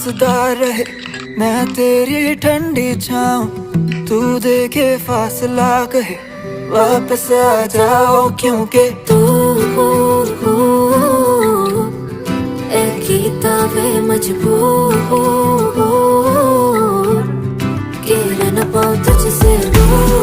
मजेदार रहे, मैं तेरी ठंडी छाऊं, तू देखे फासला कहे, वापस आ जाओ क्योंकि तू कीता वे मजबूर के रह न पाऊं तुझसे दूर।